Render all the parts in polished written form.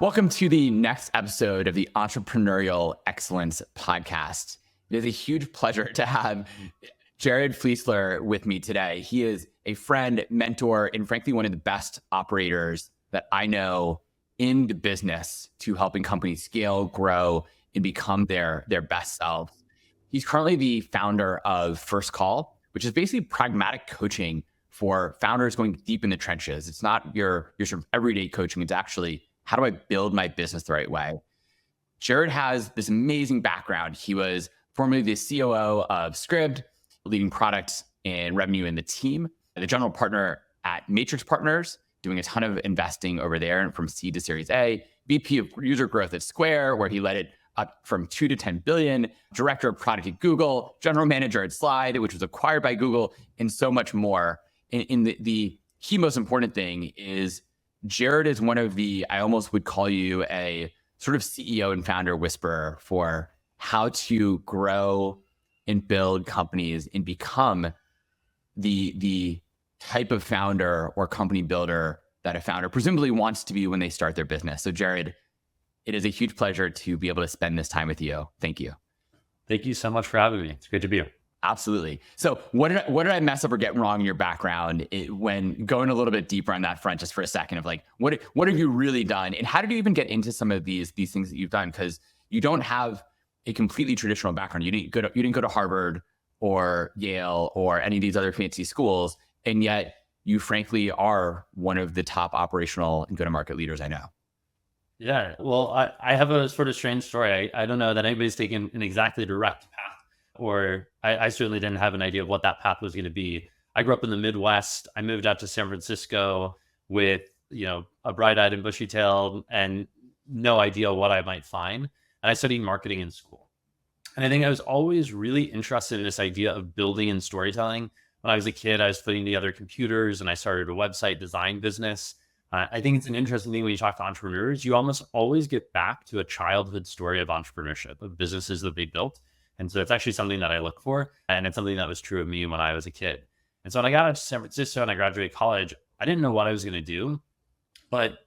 Welcome to the next episode of the Entrepreneurial Excellence podcast. It is a huge pleasure to have Jared Fliesler with me today. He is a friend, mentor, and frankly, one of the best operators that I know in the business to helping companies scale, grow, and become their best selves. He's currently the founder of First Call, which is basically pragmatic coaching for founders going deep in the trenches. It's not your sort of everyday coaching. It's actually, how do I build my business the right way? Jared has this amazing background. He was formerly the COO of Scribd, leading product and revenue in the team, the general partner at Matrix Partners, doing a ton of investing over there and from seed to Series A, VP of user growth at Square, where he led it up from 2 to 10 billion, director of product at Google, general manager at Slide, which was acquired by Google, and so much more. And the key most important thing is Jared is one of the, I almost would call you a sort of CEO and founder whisperer for how to grow and build companies and become the type of founder or company builder that a founder presumably wants to be when they start their business. So Jared, it is a huge pleasure to be able to spend this time with you. Thank you. Thank you so much for having me. It's great to be here. Absolutely. So what did I mess up or get wrong in your background when going a little bit deeper on that front, just for a second, of like, what have you really done? And how did you even get into some of these things that you've done? Because you don't have a completely traditional background. You didn't go to Harvard or Yale or any of these other fancy schools. And yet you frankly are one of the top operational and go-to-market leaders I know. Yeah. Well, I have a sort of strange story. I don't know that anybody's taken an exactly direct path, or I certainly didn't have an idea of what that path was going to be. I grew up in the Midwest. I moved out to San Francisco with, a bright-eyed and bushy-tailed and no idea what I might find. And I studied marketing in school. And I think I was always really interested in this idea of building and storytelling. When I was a kid, I was putting together computers and I started a website design business. I think it's an interesting thing when you talk to entrepreneurs, you almost always get back to a childhood story of entrepreneurship, of businesses that they built. And so it's actually something that I look for. And it's something that was true of me when I was a kid. And so when I got out to San Francisco and I graduated college, I didn't know what I was going to do. But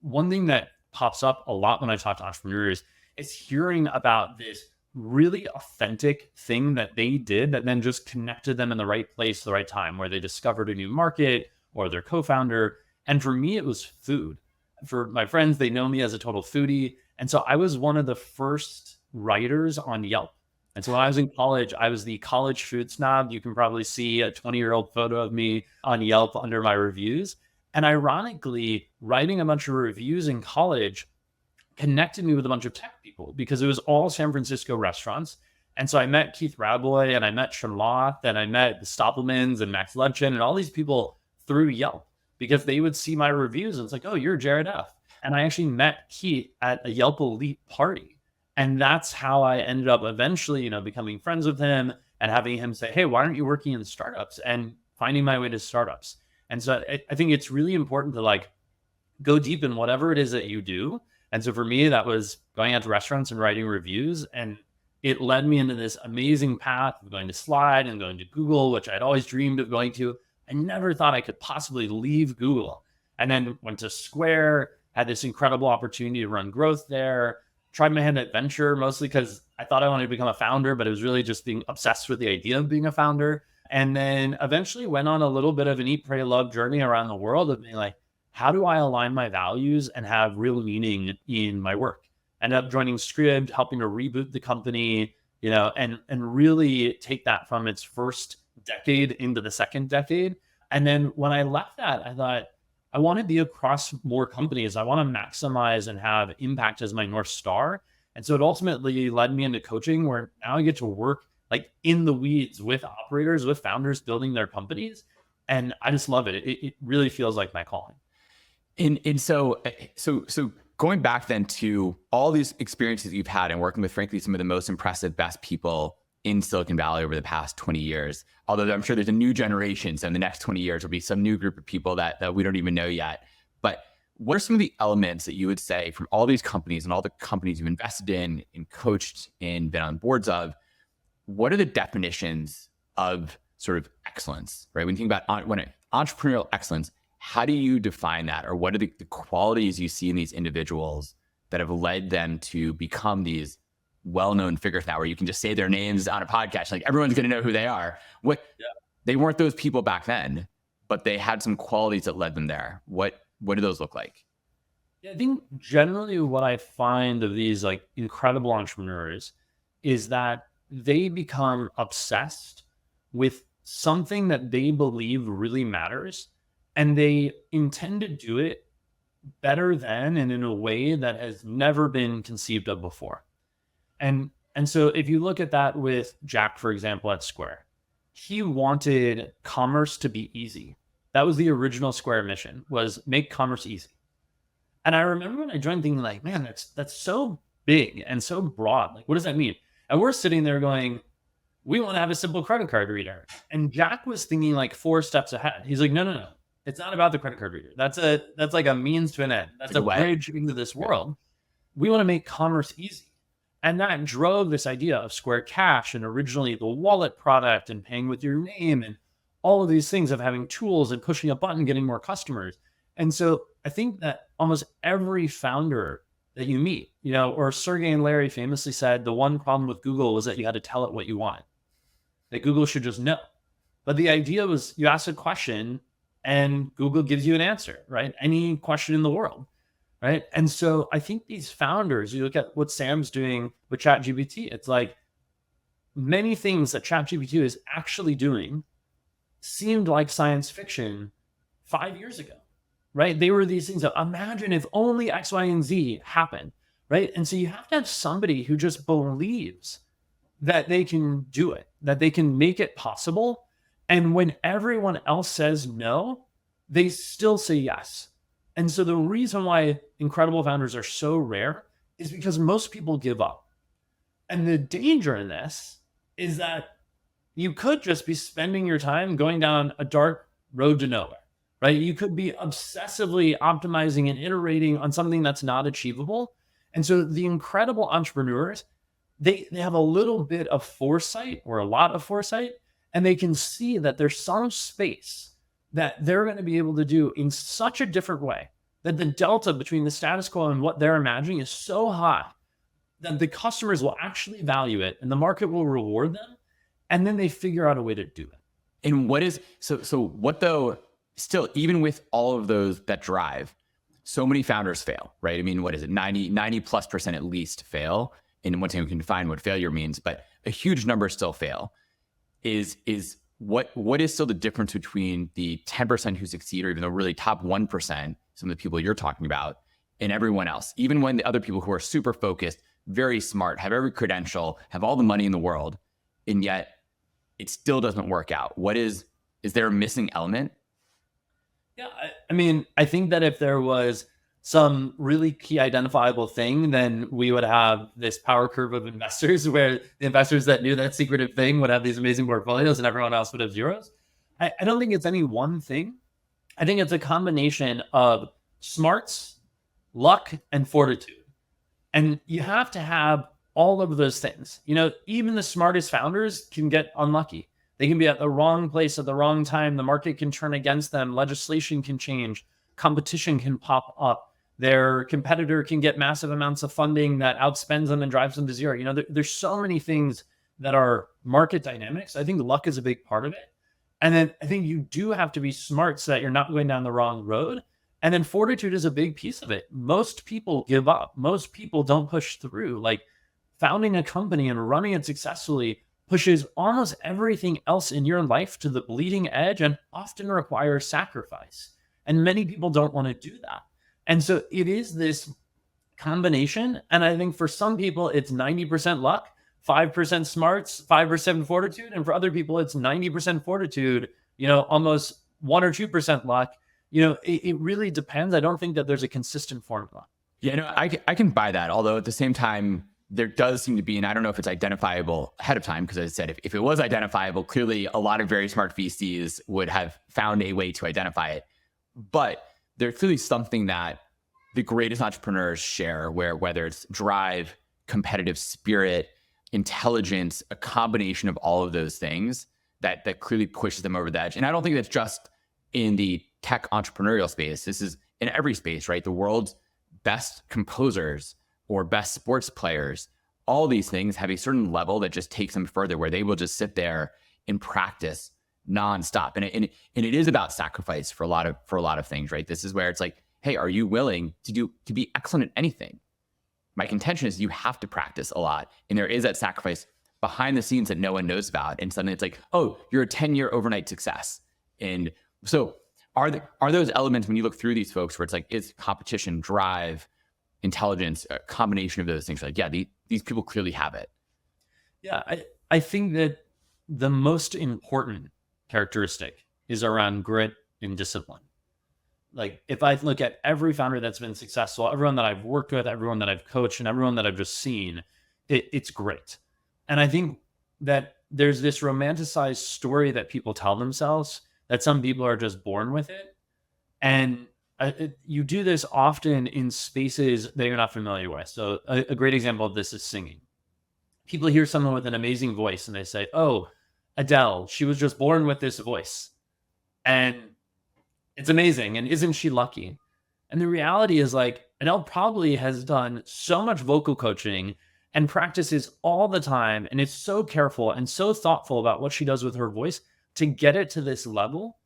one thing that pops up a lot when I talk to entrepreneurs is hearing about this really authentic thing that they did that then just connected them in the right place, the right time, where they discovered a new market or their co-founder. And for me, it was food. For my friends, they know me as a total foodie. And so I was one of the first writers on Yelp. And so when I was in college, I was the college food snob. You can probably see a 20-year-old photo of me on Yelp under my reviews. And ironically, writing a bunch of reviews in college connected me with a bunch of tech people because it was all San Francisco restaurants. And so I met Keith Raboy and I met Sean Loth and I met the Stoppelmans and Max Levchin and all these people through Yelp because they would see my reviews and it's like, oh, you're Jared F. And I actually met Keith at a Yelp Elite party. And that's how I ended up eventually, becoming friends with him and having him say, hey, why aren't you working in startups, and finding my way to startups. And so I think it's really important to go deep in whatever it is that you do. And so for me, that was going out to restaurants and writing reviews. And it led me into this amazing path of going to Slide and going to Google, which I'd always dreamed of going to. I never thought I could possibly leave Google. And then went to Square, had this incredible opportunity to run growth there, tried my hand at venture, mostly because I thought I wanted to become a founder, but it was really just being obsessed with the idea of being a founder. And then eventually went on a little bit of an eat, pray, love journey around the world of being like, how do I align my values and have real meaning in my work? Ended up joining Scribd, helping to reboot the company, and really take that from its first decade into the second decade. And then when I left that, I thought, I want to be across more companies. I want to maximize and have impact as my North Star. And so it ultimately led me into coaching, where now I get to work in the weeds with operators, with founders building their companies. And I just love it. It really feels like my calling. And so going back then to all these experiences you've had and working with, frankly, some of the most impressive, best people in Silicon Valley over the past 20 years, although I'm sure there's a new generation. So in the next 20 years, there'll be some new group of people that we don't even know yet. But what are some of the elements that you would say from all these companies and all the companies you've invested in and coached and been on boards of, what are the definitions of sort of excellence, right? When you think about entrepreneurial excellence, how do you define that? Or what are the qualities you see in these individuals that have led them to become these well-known figures now, where you can just say their names on a podcast, like everyone's going to know who they are? They weren't those people back then, but they had some qualities that led them there. What do those look like? Yeah, I think generally what I find of these like incredible entrepreneurs is that they become obsessed with something that they believe really matters, and they intend to do it better than and in a way that has never been conceived of before. And so if you look at that with Jack, for example, at Square, he wanted commerce to be easy. That was the original Square mission, was make commerce easy. And I remember when I joined thinking like, man, that's so big and so broad. Like, what does that mean? And we're sitting there going, we want to have a simple credit card reader. And Jack was thinking like 4 steps ahead. He's like, no. It's not about the credit card reader. That's like a means to an end. That's a bridge into this world. We want to make commerce easy. And that drove this idea of Square Cash and originally the wallet product and paying with your name and all of these things of having tools and pushing a button, getting more customers. And so I think that almost every founder that you meet, or Sergey and Larry famously said, the one problem with Google was that you had to tell it what you want. That Google should just know. But the idea was you ask a question and Google gives you an answer, right? Any question in the world, right? And so I think these founders, you look at what Sam's doing with ChatGPT, it's like many things that ChatGPT is actually doing seemed like science fiction 5 years ago, right? They were these things that imagine if only X, Y, and Z happened, right? And so you have to have somebody who just believes that they can do it, that they can make it possible. And when everyone else says no, they still say yes. And so the reason why incredible founders are so rare is because most people give up. And the danger in this is that you could just be spending your time going down a dark road to nowhere, right? You could be obsessively optimizing and iterating on something that's not achievable. And so the incredible entrepreneurs, they have a little bit of foresight or a lot of foresight, and they can see that there's some space that they're going to be able to do in such a different way that the delta between the status quo and what they're imagining is so high that the customers will actually value it and the market will reward them. And then they figure out a way to do it. And what though, still, even with all of those that drive, so many founders fail, right? I mean, what is it? 90+% at least fail. And once you can define what failure means, but a huge number still fail. Is what is still the difference between the 10% who succeed, or even the really top 1%, some of the people you're talking about, and everyone else? Even when the other people who are super focused, very smart, have every credential, have all the money in the world, and yet it still doesn't work out. Is there a missing element? Yeah, I mean, I think that if there was some really key identifiable thing, then we would have this power curve of investors where the investors that knew that secretive thing would have these amazing portfolios and everyone else would have zeros. I don't think it's any one thing. I think it's a combination of smarts, luck, and fortitude. And you have to have all of those things. Even the smartest founders can get unlucky. They can be at the wrong place at the wrong time. The market can turn against them. Legislation can change. Competition can pop up. Their competitor can get massive amounts of funding that outspends them and drives them to zero. There's so many things that are market dynamics. I think luck is a big part of it. And then I think you do have to be smart so that you're not going down the wrong road. And then fortitude is a big piece of it. Most people give up. Most people don't push through. Like founding a company and running it successfully pushes almost everything else in your life to the bleeding edge and often requires sacrifice. And many people don't want to do that. And so it is this combination. And I think for some people, it's 90% luck, 5% smarts, 5% fortitude. And for other people, it's 90% fortitude, almost 1 or 2% luck. It really depends. I don't think that there's a consistent formula. Yeah, no, I can buy that. Although at the same time, there does seem to be, and I don't know if it's identifiable ahead of time, because as I said, if it was identifiable, clearly a lot of very smart VCs would have found a way to identify it. But there's clearly something that the greatest entrepreneurs share, where whether it's drive, competitive spirit, intelligence, a combination of all of those things that clearly pushes them over the edge. And I don't think that's just in the tech entrepreneurial space. This is in every space, right? The world's best composers or best sports players, all these things have a certain level that just takes them further, where they will just sit there and practice nonstop. And it is about sacrifice for a lot of things, right? This is where it's like, hey, are you willing to be excellent at anything? My contention is you have to practice a lot. And there is that sacrifice behind the scenes that no one knows about. And suddenly it's like, oh, you're a 10-year overnight success. And so are those elements when you look through these folks where it's like, it's competition, drive, intelligence, a combination of those things? Like, yeah, these people clearly have it. Yeah, I think that the most important characteristic is around grit and discipline. Like, if I look at every founder that's been successful, everyone that I've worked with, everyone that I've coached, and everyone that I've just seen, it's great. And I think that there's this romanticized story that people tell themselves that some people are just born with it. And you do this often in spaces that you're not familiar with. So a great example of this is singing. People hear someone with an amazing voice and they say, oh, Adele, she was just born with this voice. And it's amazing. And isn't she lucky? And the reality is, like, Adele probably has done so much vocal coaching and practices all the time, and is so careful and so thoughtful about what she does with her voice to get it to this level.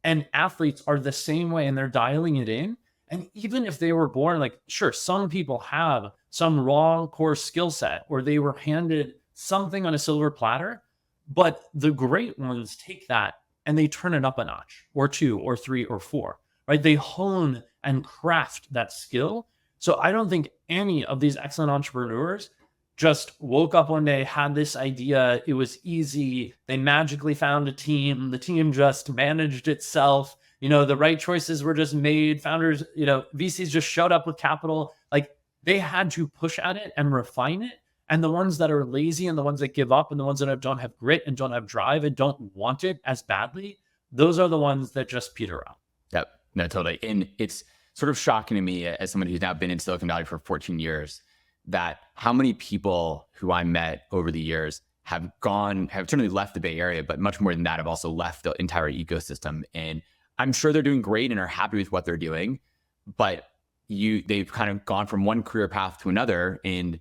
And athletes are the same way, and they're dialing it in. And even if they were born, like, sure, some people have some raw core skill set or they were handed something on a silver platter, but the great ones take that and they turn it up a notch or 2 or 3 or 4, right? They hone and craft that skill. So I don't think any of these excellent entrepreneurs just woke up one day, had this idea, it was easy, they magically found a team, the team just managed itself, the right choices were just made, founders, VCs just showed up with capital. Like, they had to push at it and refine it. And the ones that are lazy and the ones that give up and the ones that don't have grit and don't have drive and don't want it as badly, those are the ones that just peter out. Yep. No, totally. And it's sort of shocking to me, as someone who's now been in Silicon Valley for 14 years, that how many people who I met over the years have certainly left the Bay Area, but much more than that, have also left the entire ecosystem. And I'm sure they're doing great and are happy with what they're doing, but they've kind of gone from one career path to another, and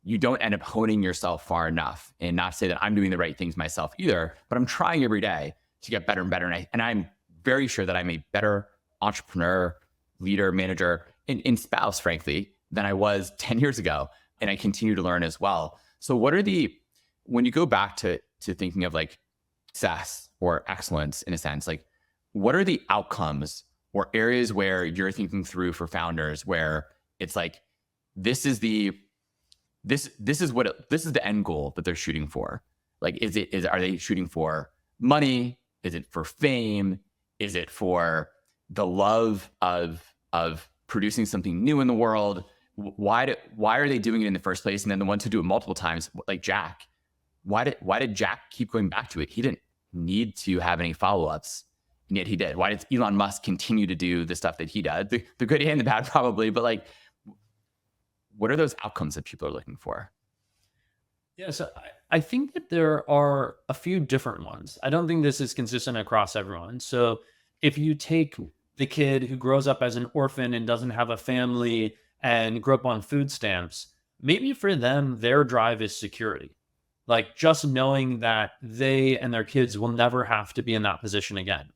you don't end up honing yourself far enough. And not to say that I'm doing the right things myself either, but I'm trying every day to get better and better. And I'm very sure that I'm a better entrepreneur, leader, manager, and spouse, frankly, than I was 10 years ago. And I continue to learn as well. So when you go back to thinking of like success or excellence in a sense, like, what are the outcomes or areas where you're thinking through for founders where it's like, this is the end goal that they're shooting for? Like, are they shooting for money? Is it for fame? Is it for the love of producing something new in the world? Why are they doing it in the first place? And then the ones who do it multiple times, like Jack, why did Jack keep going back to it? He didn't need to have any follow-ups, and yet he did. Why does Elon Musk continue to do the stuff that he does? The good and the bad, probably, but like, what are those outcomes that people are looking for? Yeah, so I think that there are a few different ones. I don't think this is consistent across everyone. So if you take the kid who grows up as an orphan and doesn't have a family and grew up on food stamps, maybe for them, their drive is security. Like, just knowing that they and their kids will never have to be in that position again.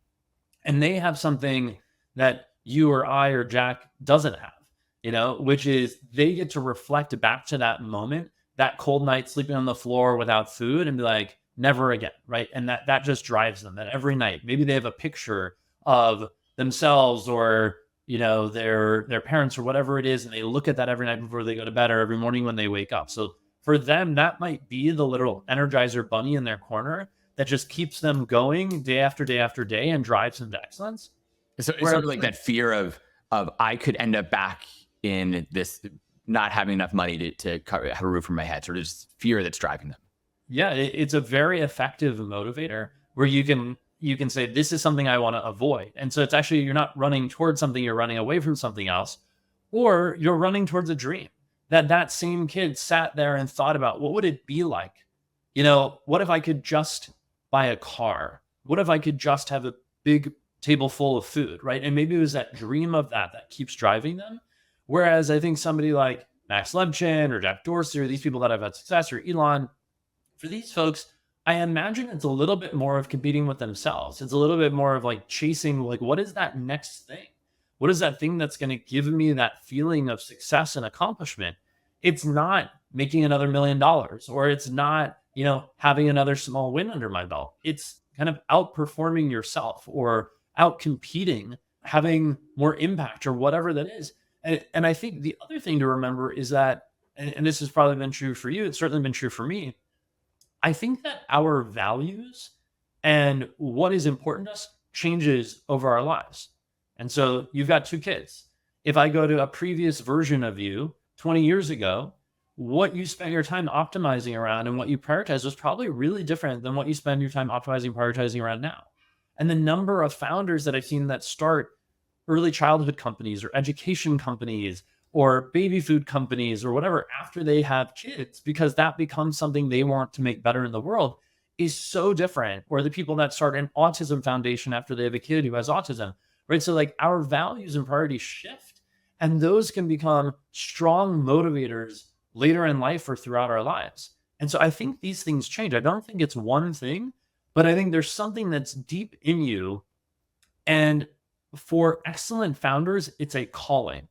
And they have something that you or I or Jack doesn't have, which is they get to reflect back to that moment, that cold night sleeping on the floor without food, and be like, never again, right? And that just drives them. That every night, maybe they have a picture of themselves or their parents or whatever it is, and they look at that every night before they go to bed or every morning when they wake up. So for them, that might be the little Energizer bunny in their corner that just keeps them going day after day after day and drives them to excellence. So it's sort of like that fear of I could end up back in this, not having enough money to have a roof over my head. Sort of just fear that's driving them. Yeah, it's a very effective motivator where you can say, this is something I want to avoid. And so it's actually, you're not running towards something, you're running away from something else, or you're running towards a dream that same kid sat there and thought about, what would it be like? What if I could just buy a car? What if I could just have a big table full of food, right? And maybe it was that dream of that keeps driving them. Whereas I think somebody like Max Levchin or Jack Dorsey or these people that have had success, or Elon, for these folks, I imagine it's a little bit more of competing with themselves. It's a little bit more of like chasing, like, what is that next thing? What is that thing that's going to give me that feeling of success and accomplishment? It's not making another $1 million, or it's not, having another small win under my belt. It's kind of outperforming yourself or out competing, having more impact or whatever that is. And I think the other thing to remember is that, and this has probably been true for you, it's certainly been true for me. I think that our values and what is important to us changes over our lives. And so you've got 2 kids. If I go to a previous version of you 20 years ago, what you spent your time optimizing around and what you prioritize was probably really different than what you spend your time optimizing, prioritizing around now. And the number of founders that I've seen that start early childhood companies or education companies or baby food companies or whatever after they have kids, because that becomes something they want to make better in the world, is so different. Or the people that start an autism foundation after they have a kid who has autism, right? So like our values and priorities shift, and those can become strong motivators later in life or throughout our lives. And so I think these things change. I don't think it's one thing, but I think there's something that's deep in you. And for excellent founders, it's a calling.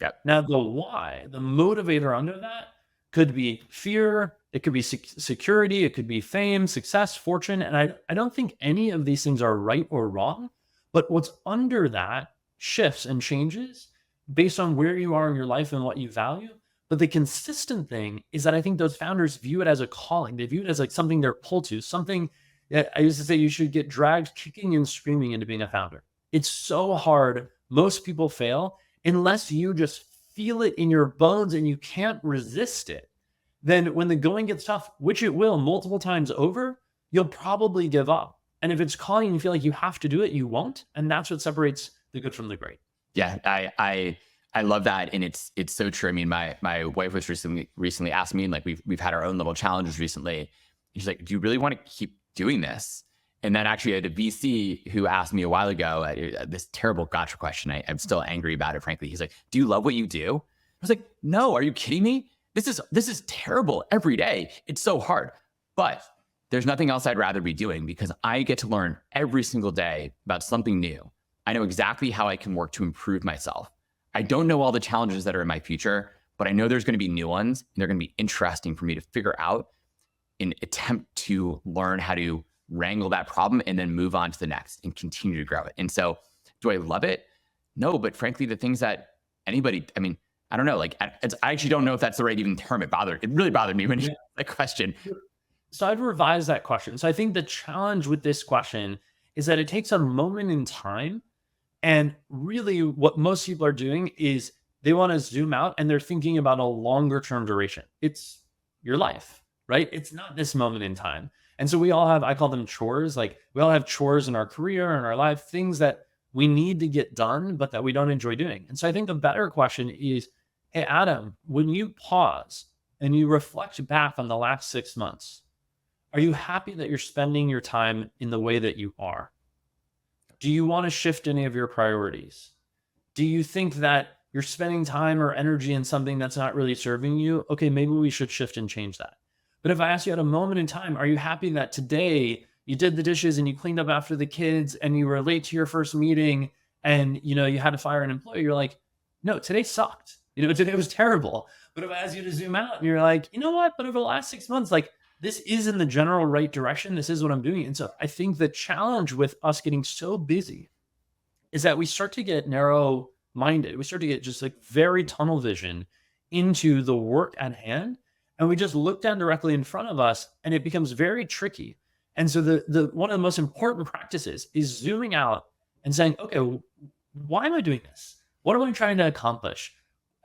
Yep. Now, the why, the motivator under that could be fear, it could be security, it could be fame, success, fortune. And I don't think any of these things are right or wrong, but what's under that shifts and changes based on where you are in your life and what you value. But the consistent thing is that I think those founders view it as a calling. They view it as like something they're pulled to, something that I used to say you should get dragged kicking and screaming into being a founder. It's so hard. Most people fail unless you just feel it in your bones and you can't resist it. Then when the going gets tough, which it will multiple times over, you'll probably give up. And if it's calling and you feel like you have to do it, you won't. And that's what separates the good from the great. Yeah, I love that, and it's so true. I mean, my wife was recently asked me, and like we've had our own little challenges recently. She's like, "Do you really want to keep doing this?" And then actually, I had a VC who asked me a while ago this terrible gotcha question. I'm still angry about it, frankly. He's like, "Do you love what you do?" I was like, "No, are you kidding me? This is terrible every day. It's so hard, but there's nothing else I'd rather be doing because I get to learn every single day about something new. I know exactly how I can work to improve myself. I don't know all the challenges that are in my future, but I know there's going to be new ones, and they're going to be interesting for me to figure out and attempt to learn how to wrangle that problem and then move on to the next and continue to grow it." And so do I love it? No, but frankly, the things that anybody, I mean, I don't know, like I actually don't know if that's the right even term. It really bothered me when you asked that question. So I'd revise that question. So I think the challenge with this question is that it takes a moment in time. And really what most people are doing is they want to zoom out and they're thinking about a longer term duration. It's your life, right? It's not this moment in time. And so we all have, I call them chores. Like we all have chores in our career and our life, things that we need to get done, but that we don't enjoy doing. And so I think the better question is, hey, Adam, when you pause and you reflect back on the last 6 months, are you happy that you're spending your time in the way that you are? Do you want to shift any of your priorities? Do you think that you're spending time or energy in something that's not really serving you? Okay, maybe we should shift and change that. But if I ask you at a moment in time, are you happy that today you did the dishes and you cleaned up after the kids and you were late to your first meeting and you had to fire an employee? You're like, no, today sucked. Today was terrible. But if I ask you to zoom out and you're like, you know what? But over the last 6 months, like this is in the general right direction. This is what I'm doing. And so I think the challenge with us getting so busy is that we start to get narrow minded. We start to get just like very tunnel vision into the work at hand. And we just look down directly in front of us and it becomes very tricky. And so the one of the most important practices is zooming out and saying, okay, why am I doing this? What am I trying to accomplish?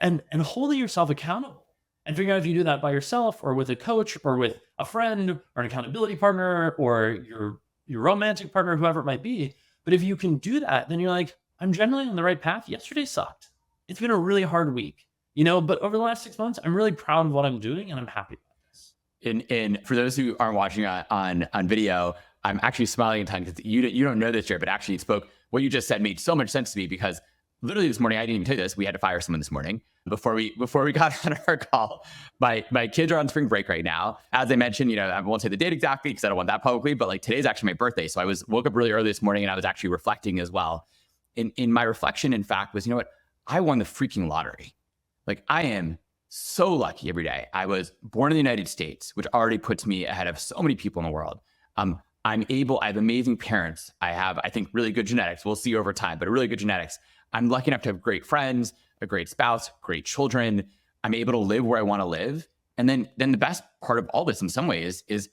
And holding yourself accountable. And figuring out if you do that by yourself or with a coach or with a friend or an accountability partner or your romantic partner, whoever it might be. But if you can do that, then you're like, I'm generally on the right path. Yesterday sucked. It's been a really hard week, but over the last 6 months, I'm really proud of what I'm doing and I'm happy about this. And for those who aren't watching on video, I'm actually smiling in time because you don't know this, Jared, but actually what you just said made so much sense to me because literally this morning, I didn't even tell you this. We had to fire someone this morning before we got on our call. My kids are on spring break right now. As I mentioned, I won't say the date exactly because I don't want that publicly, but like today's actually my birthday. So woke up really early this morning and I was actually reflecting as well. In my reflection, in fact, was, what? I won the freaking lottery. Like, I am so lucky every day. I was born in the United States, which already puts me ahead of so many people in the world. I have amazing parents. I have, I think, really good genetics. We'll see over time, but really good genetics. I'm lucky enough to have great friends, a great spouse, great children. I'm able to live where I want to live. And then the best part of all this in some ways is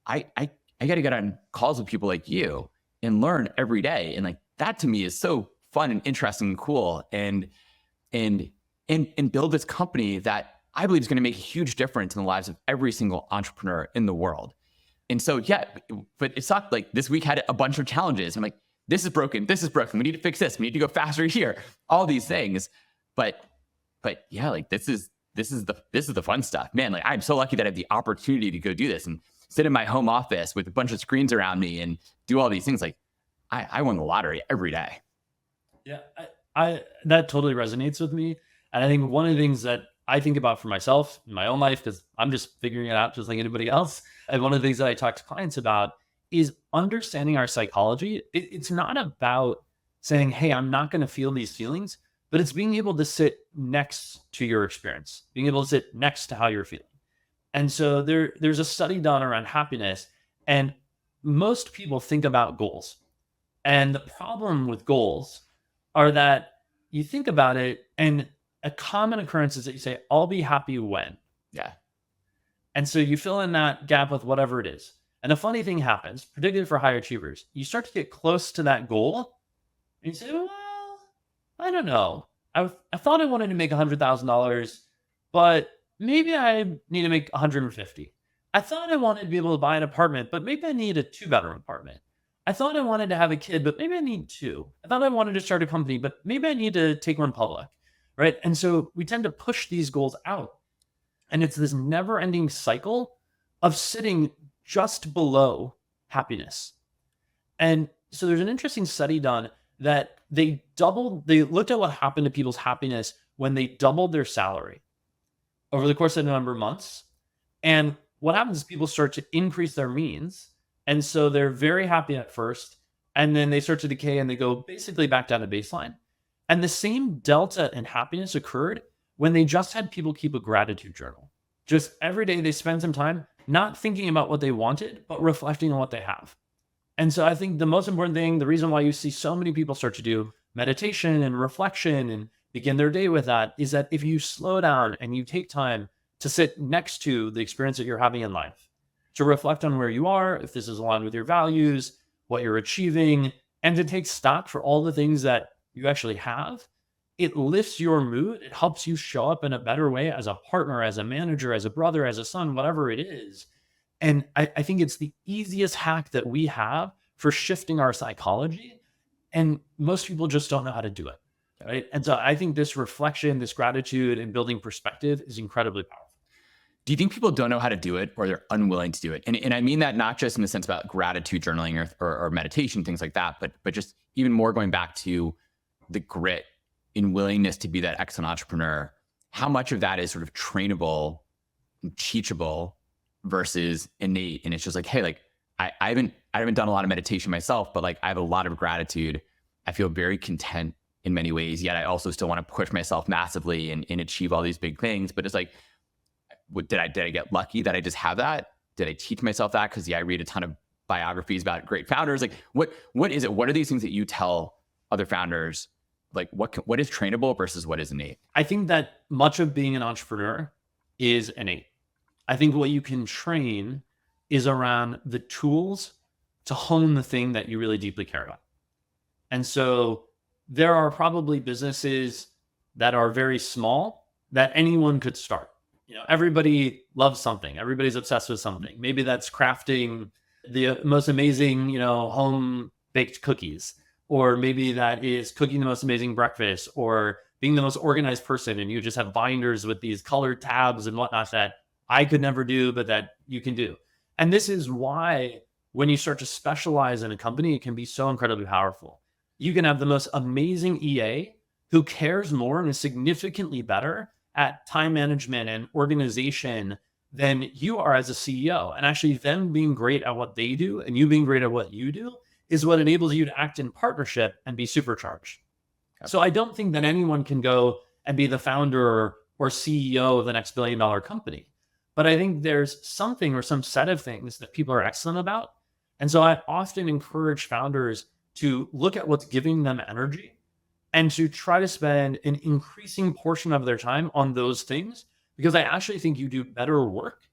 I got to get on calls with people like you and learn every day. And like, that to me is so fun and interesting and cool. And build this company that I believe is going to make a huge difference in the lives of every single entrepreneur in the world. And so, yeah, but it sucked. Like, this week had a bunch of challenges. I'm like, this is broken. We need to fix this. We need to go faster here. All these things. But yeah, like this is the fun stuff, man. Like, I'm so lucky that I have the opportunity to go do this and sit in my home office with a bunch of screens around me and do all these things. Like, I won the lottery every day. Yeah, I that totally resonates with me. And I think one of the things that I think about for myself in my own life, because I'm just figuring it out just like anybody else. And one of the things that I talk to clients about is understanding our psychology. It's not about saying, hey, I'm not going to feel these feelings, but it's being able to sit next to your experience, being able to sit next to how you're feeling. And so there's a study done around happiness, and most people think about goals. And the problem with goals are that you think about it, and a common occurrence is that you say, I'll be happy when. Yeah. And so you fill in that gap with whatever it is. And a funny thing happens, particularly for high achievers. You start to get close to that goal and you say, well, I don't know. I thought I wanted to make $100,000, but maybe I need to make 150. I thought I wanted to be able to buy an apartment, but maybe I need a 2-bedroom apartment. I thought I wanted to have a kid, but maybe I need 2. I thought I wanted to start a company, but maybe I need to take one public, right? And so we tend to push these goals out. And it's this never-ending cycle of sitting just below happiness. And so there's an interesting study done that they looked at what happened to people's happiness when they doubled their salary over the course of a number of months. And what happens is people start to increase their means. And so they're very happy at first, and then they start to decay and they go basically back down to baseline. And the same delta in happiness occurred when they just had people keep a gratitude journal. Just every day they spend some time not thinking about what they wanted, but reflecting on what they have. And so I think the most important thing, the reason why you see so many people start to do meditation and reflection and begin their day with that, is that if you slow down and you take time to sit next to the experience that you're having in life, to reflect on where you are, if this is aligned with your values, what you're achieving, and to take stock for all the things that you actually have, it lifts your mood. It helps you show up in a better way as a partner, as a manager, as a brother, as a son, whatever it is. And I think it's the easiest hack that we have for shifting our psychology. And most people just don't know how to do it, right? And so I think this reflection, this gratitude, and building perspective is incredibly powerful. Do you think people don't know how to do it, or they're unwilling to do it? And I mean that not just in the sense about gratitude journaling or meditation, things like that, but just even more going back to the grit and willingness to be that excellent entrepreneur. How much of that is sort of trainable and teachable versus innate? And it's just like, hey, like I haven't done a lot of meditation myself, but like I have a lot of gratitude. I feel very content in many ways, yet I also still want to push myself massively and achieve all these big things. But it's like, did I get lucky that I just have that? Did I teach myself that? Because I read a ton of biographies about great founders. Like, what is it? What are these things that you tell other founders? Like, what is trainable versus what is innate? I think that much of being an entrepreneur is innate. I think what you can train is around the tools to hone the thing that you really deeply care about. And so there are probably businesses that are very small that anyone could start. Everybody loves something. Everybody's obsessed with something. Maybe that's crafting the most amazing, home baked cookies, or maybe that is cooking the most amazing breakfast, or being the most organized person. And you just have binders with these colored tabs and whatnot that I could never do, but that you can do. And this is why when you start to specialize in a company, it can be so incredibly powerful. You can have the most amazing EA who cares more and is significantly better at time management and organization than you are as a CEO. And actually them being great at what they do and you being great at what you do is what enables you to act in partnership and be supercharged. Yep. So I don't think that anyone can go and be the founder or CEO of the next billion-dollar company. But I think there's something or some set of things that people are excellent about. And so I often encourage founders to look at what's giving them energy and to try to spend an increasing portion of their time on those things, because I actually think you do better work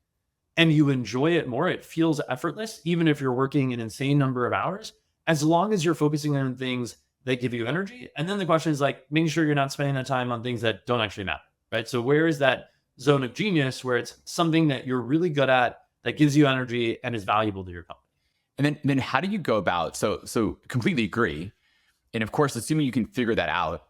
and you enjoy it more. It feels effortless, even if you're working an insane number of hours, as long as you're focusing on things that give you energy. And then the question is like making sure you're not spending the time on things that don't actually matter, right? So where is that zone of genius where it's something that you're really good at that gives you energy and is valuable to your company? And then how do you go about, so completely agree. And of course, assuming you can figure that out,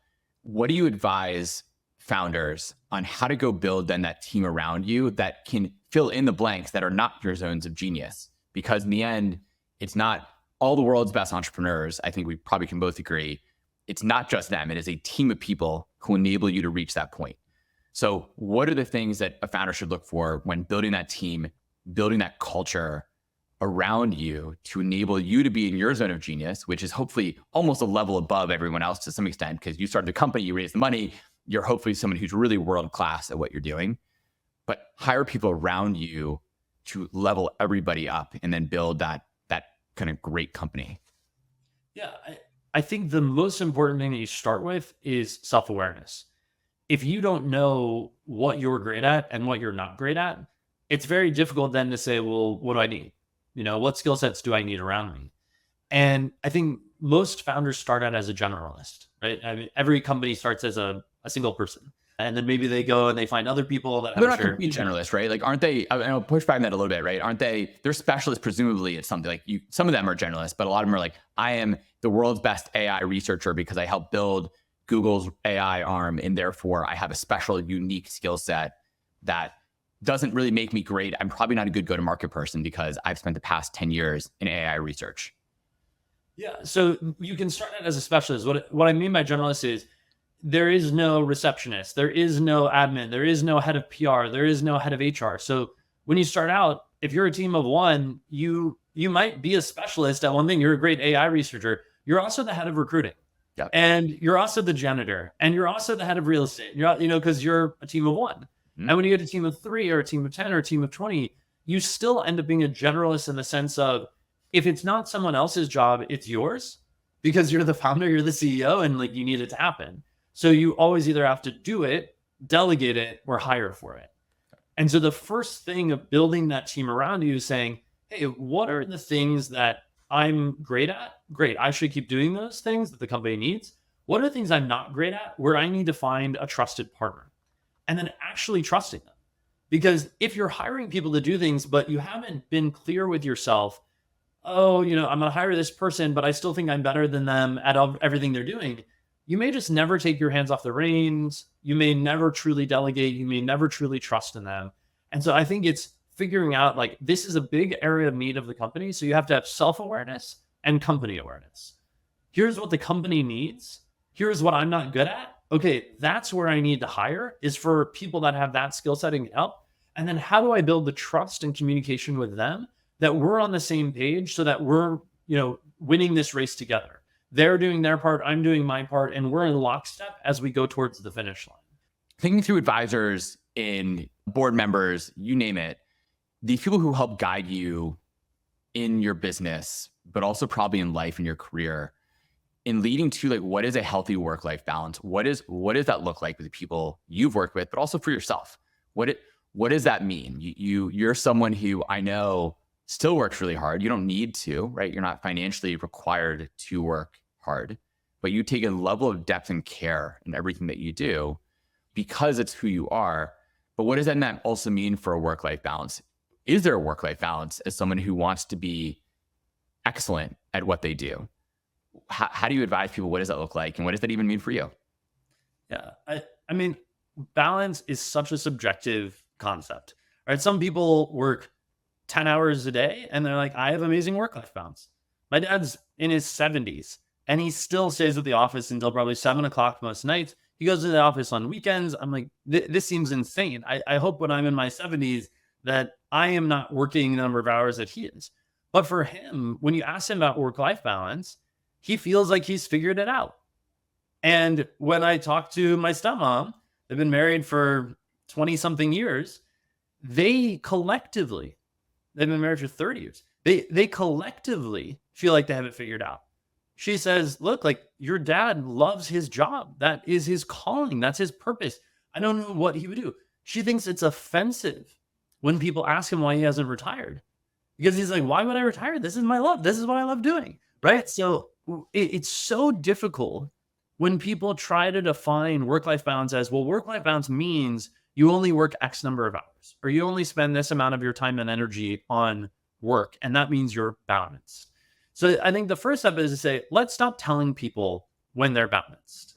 what do you advise founders on how to go build then that team around you that can fill in the blanks that are not your zones of genius? Because in the end, it's not all the world's best entrepreneurs. I think we probably can both agree. It's not just them. It is a team of people who enable you to reach that point. So what are the things that a founder should look for when building that team, building that culture around you to enable you to be in your zone of genius, which is hopefully almost a level above everyone else to some extent, because you started the company, you raised the money, you're hopefully someone who's really world-class at what you're doing, but hire people around you to level everybody up and then build that kind of great company. Yeah, I think the most important thing that you start with is self-awareness. If you don't know what you're great at and what you're not great at, it's very difficult then to say, well, what do I need? What skill sets do I need around me? And I think most founders start out as a generalist, right? I mean, every company starts as a single person. And then maybe they go and they find other people that They're have not complete generalists, right? Like, aren't they? I'll push back on that a little bit, right? Aren't they? They're specialists, presumably. It's something like you. Some of them are generalists, but a lot of them are like, I am the world's best AI researcher because I helped build Google's AI arm, and therefore I have a special, unique skill set that doesn't really make me great. I'm probably not a good go-to-market person because I've spent the past 10 years in AI research. Yeah, so you can start out as a specialist. What I mean by generalist is there is no receptionist, there is no admin, there is no head of PR, there is no head of HR. So when you start out, if you're a team of one, you might be a specialist at one thing. You're a great AI researcher. You're also the head of recruiting. Yep. And you're also the janitor, and you're also the head of real estate. Because you're a team of one. Mm-hmm. And when you get a team of 3 or a team of 10 or a team of 20, you still end up being a generalist in the sense of if it's not someone else's job, it's yours because you're the founder, you're the CEO, and like you need it to happen. So you always either have to do it, delegate it, or hire for it. And so the first thing of building that team around you is saying, hey, what are the things that I'm great at? Great. I should keep doing those things that the company needs. What are the things I'm not great at where I need to find a trusted partner? And then actually trusting them. Because if you're hiring people to do things, but you haven't been clear with yourself, I'm going to hire this person, but I still think I'm better than them at everything they're doing. You may just never take your hands off the reins. You may never truly delegate. You may never truly trust in them. And so I think it's figuring out like this is a big area of need of the company. So you have to have self-awareness and company awareness. Here's what the company needs. Here's what I'm not good at. Okay, that's where I need to hire is for people that have that skill set and can help. And then how do I build the trust and communication with them that we're on the same page so that we're, winning this race together. They're doing their part, I'm doing my part, and we're in lockstep as we go towards the finish line. Thinking through advisors and board members, you name it, the people who help guide you in your business, but also probably in life and your career, in leading to like what is a healthy work-life balance? What does that look like with the people you've worked with, but also for yourself? What does that mean? You're someone who I know still works really hard. You don't need to, right? You're not financially required to work hard, but you take a level of depth and care in everything that you do because it's who you are. But what does that also mean for a work-life balance? Is there a work-life balance as someone who wants to be excellent at what they do? How do you advise people? What does that look like? And what does that even mean for you? Yeah, I mean, balance is such a subjective concept, right? Some people work 10 hours a day and they're like, I have amazing work-life balance. My dad's in his 70s and he still stays at the office until probably 7 o'clock most nights. He goes to the office on weekends. I'm like, this seems insane. I hope when I'm in my 70s that I am not working the number of hours that he is. But for him, when you ask him about work-life balance, he feels like he's figured it out. And when I talk to my stepmom, they've been married for 20 something years. They've been married for 30 years. They collectively feel like they have it figured out. She says, look, like your dad loves his job. That is his calling. That's his purpose. I don't know what he would do. She thinks it's offensive when people ask him why he hasn't retired. Because he's like, why would I retire? This is my love. This is what I love doing. Right. So it's so difficult when people try to define work-life balance as, well, work-life balance means you only work X number of hours, or you only spend this amount of your time and energy on work. And that means you're balanced. So I think the first step is to say, let's stop telling people when they're balanced.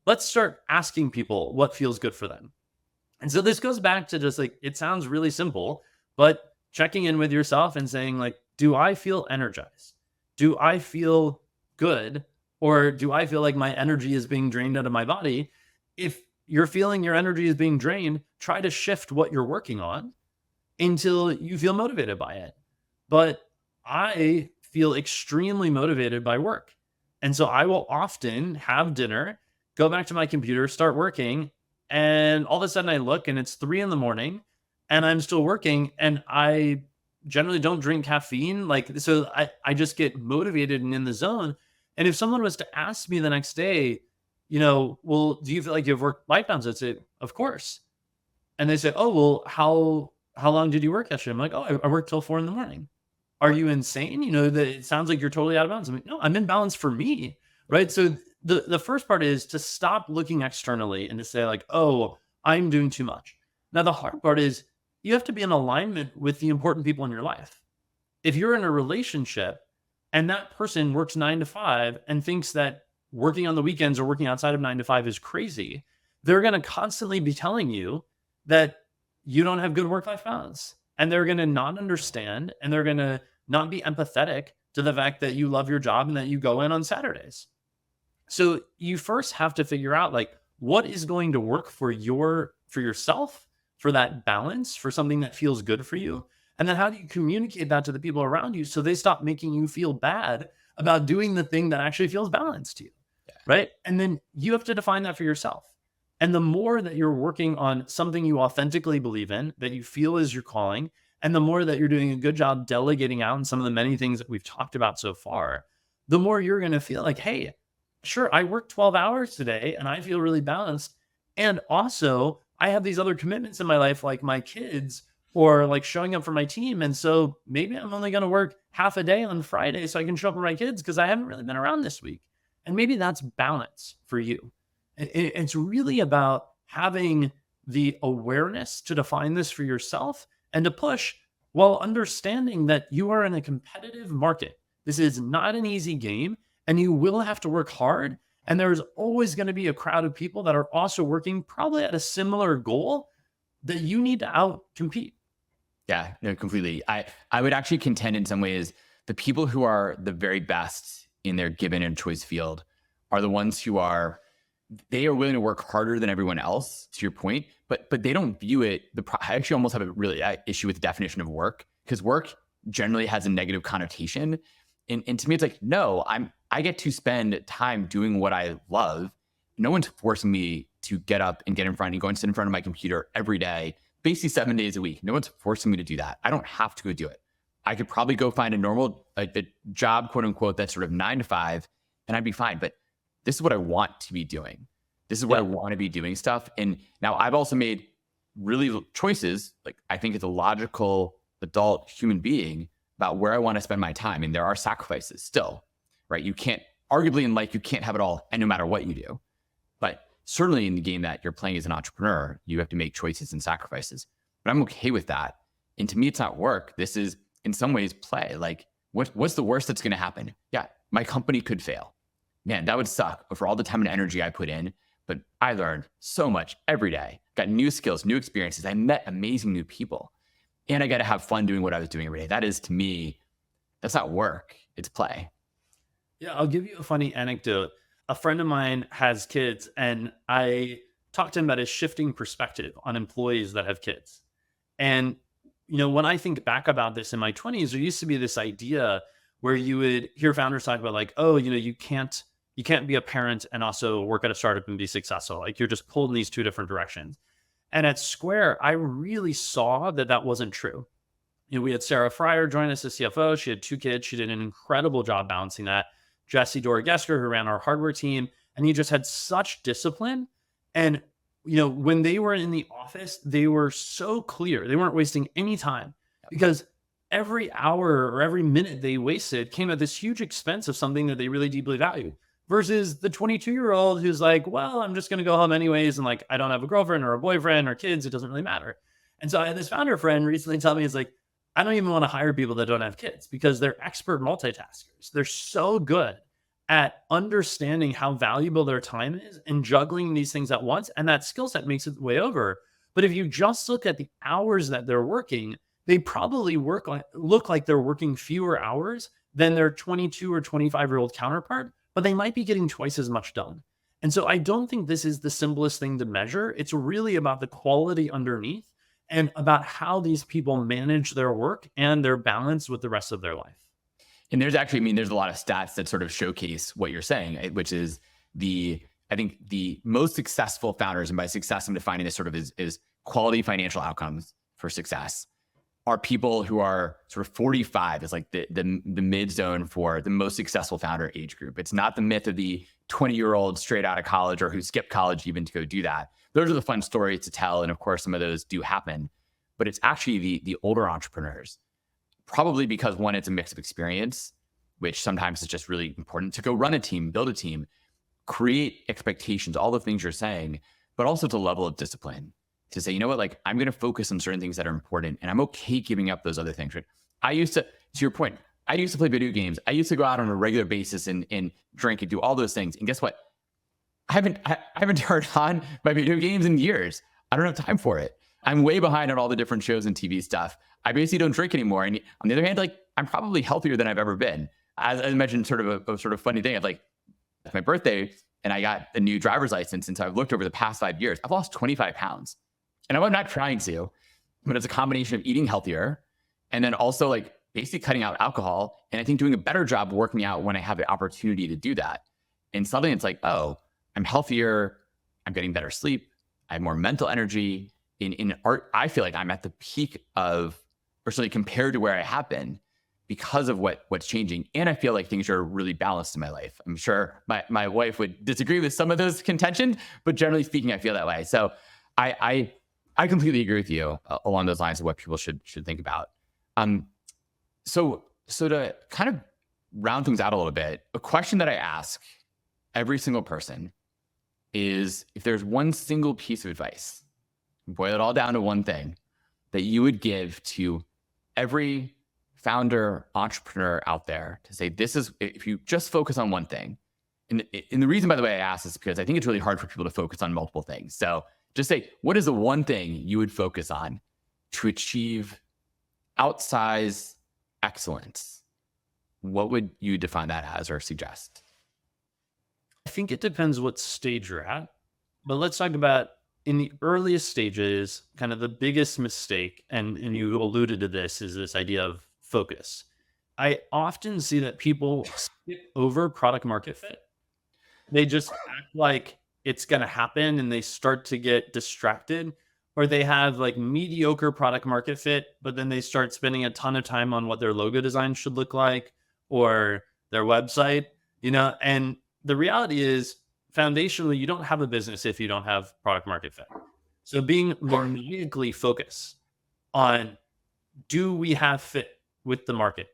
Let's start asking people what feels good for them. And so this goes back to just like, it sounds really simple, but checking in with yourself and saying like, do I feel energized? Do I feel good? Or do I feel like my energy is being drained out of my body? If you're feeling your energy is being drained, try to shift what you're working on until you feel motivated by it. But I feel extremely motivated by work. And so I will often have dinner, go back to my computer, start working. And all of a sudden I look and it's 3 a.m. and I'm still working, and I generally don't drink caffeine. So I just get motivated and in the zone. And if someone was to ask me the next day, well, do you feel like you have work-life balance? I'd say, of course. And they say, oh, well, how long did you work yesterday? I'm like, oh, I worked till 4 a.m. Are you insane? That it sounds like you're totally out of balance. I'm like, no, I'm in balance for me, right? So the first part is to stop looking externally and to say like, oh, I'm doing too much. Now, the hard part is you have to be in alignment with the important people in your life. If you're in a relationship and that person works 9 to 5 and thinks that working on the weekends or working outside of 9 to 5 is crazy, they're going to constantly be telling you that you don't have good work-life balance. And they're going to not understand, and they're going to not be empathetic to the fact that you love your job and that you go in on Saturdays. So you first have to figure out like what is going to work for yourself, for that balance, for something that feels good for you. And then how do you communicate that to the people around you so they stop making you feel bad about doing the thing that actually feels balanced to you, right? And then you have to define that for yourself. And the more that you're working on something you authentically believe in, that you feel is your calling, and the more that you're doing a good job delegating out in some of the many things that we've talked about so far, the more you're going to feel like, hey, sure, I worked 12 hours today and I feel really balanced. And also I have these other commitments in my life, like my kids or like showing up for my team. And so maybe I'm only going to work half a day on Friday so I can show up for my kids because I haven't really been around this week. And maybe that's balance for you. It's really about having the awareness to define this for yourself and to push while understanding that you are in a competitive market. This is not an easy game, and you will have to work hard. And there's always going to be a crowd of people that are also working probably at a similar goal that you need to out-compete. Yeah, no, completely. I would actually contend in some ways the people who are the very best in their given and choice field are the ones who they are willing to work harder than everyone else, to your point, but they don't view it. I actually almost have a really issue with the definition of work, because work generally has a negative connotation. And to me, it's like, no, I get to spend time doing what I love. No one's forcing me to get up and get in front and go and sit in front of my computer every day, basically 7 days a week. No one's forcing me to do that. I don't have to go do it. I could probably go find a normal a job, quote unquote, that's sort of 9 to 5, and I'd be fine. But this is what I want to be doing. This is what I want to be doing stuff. And now I've also made really choices. Like, I think as a logical adult human being about where I want to spend my time. And there are sacrifices still, right? You can't, arguably in life, you can't have it all, and no matter what you do. But certainly in the game that you're playing as an entrepreneur, you have to make choices and sacrifices. But I'm okay with that. And to me, it's not work. This is in some ways play. Like, what's the worst that's going to happen? Yeah, my company could fail. Man, that would suck for all the time and energy I put in. But I learned so much every day, got new skills, new experiences. I met amazing new people, and I got to have fun doing what I was doing every day. That is, to me, that's not work. It's play. Yeah, I'll give you a funny anecdote. A friend of mine has kids, and I talked to him about his shifting perspective on employees that have kids. And, when I think back about this in my 20s, there used to be this idea where you would hear founders talk about like, oh, you can't be a parent and also work at a startup and be successful. Like you're just pulled in these two different directions. And at Square, I really saw that that wasn't true. We had Sarah Fryer join us as CFO. She had two kids. She did an incredible job balancing that. Jesse Dorigesker, who ran our hardware team, and he just had such discipline. And when they were in the office, they were so clear. They weren't wasting any time because every hour or every minute they wasted came at this huge expense of something that they really deeply valued. Versus the 22-year-old who's like, well, I'm just going to go home anyways. And like, I don't have a girlfriend or a boyfriend or kids. It doesn't really matter. And so I had this founder friend recently tell me, it's like, I don't even want to hire people that don't have kids because they're expert multitaskers. They're so good at understanding how valuable their time is and juggling these things at once. And that skill set makes it way over. But if you just look at the hours that they're working, they probably look like they're working fewer hours than their 22 or 25-year-old counterpart, but they might be getting twice as much done. And so I don't think this is the simplest thing to measure. It's really about the quality underneath and about how these people manage their work and their balance with the rest of their life. And there's actually, there's a lot of stats that sort of showcase what you're saying, which is I think the most successful founders, and by success, I'm defining this sort of is quality financial outcomes for success, are people who are sort of 45 is like the mid zone for the most successful founder age group. It's not the myth of the 20-year-old straight out of college or who skipped college even to go do that. Those are the fun stories to tell. And of course, some of those do happen, but it's actually the older entrepreneurs, probably because one, it's a mix of experience, which sometimes is just really important to go run a team, build a team, create expectations, all the things you're saying, but also the level of discipline to say, you know what, like I'm going to focus on certain things that are important and I'm okay giving up those other things. Right? I used to your point, I used to play video games. I used to go out on a regular basis and drink and do all those things. And guess what? I haven't turned on my video games in years. I don't have time for it. I'm way behind on all the different shows and TV stuff. I basically don't drink anymore. And on the other hand, like I'm probably healthier than I've ever been. As I mentioned, sort of a sort of funny thing. I've like, it's my birthday and I got a new driver's license. And so I've looked over the past 5 years, I've lost 25 pounds. And I'm not trying to, but it's a combination of eating healthier and then also like basically cutting out alcohol. And I think doing a better job working out when I have the opportunity to do that. And suddenly it's like, oh, I'm healthier. I'm getting better sleep. I have more mental energy. In art, I feel like I'm at the peak of, or certainly compared to where I have been because of what's changing. And I feel like things are really balanced in my life. I'm sure my wife would disagree with some of those contentions, but generally speaking, I feel that way. So I completely agree with you along those lines of what people should think about. So to kind of round things out a little bit, a question that I ask every single person is if there's one single piece of advice, boil it all down to one thing that you would give to every founder, entrepreneur out there to say, this is, if you just focus on one thing. And the reason, by the way, I ask is because I think it's really hard for people to focus on multiple things. So just say, what is the one thing you would focus on to achieve outsized excellence? What would you define that as or suggest? I think it depends what stage you're at, but let's talk about in the earliest stages, kind of the biggest mistake, and you alluded to this, is this idea of focus. I often see that people skip over product market fit. They just act like it's going to happen and they start to get distracted, or they have like mediocre product market fit, but then they start spending a ton of time on what their logo design should look like or their website, and the reality is foundationally, you don't have a business if you don't have product market fit. So being more maniacally focused on, do we have fit with the market?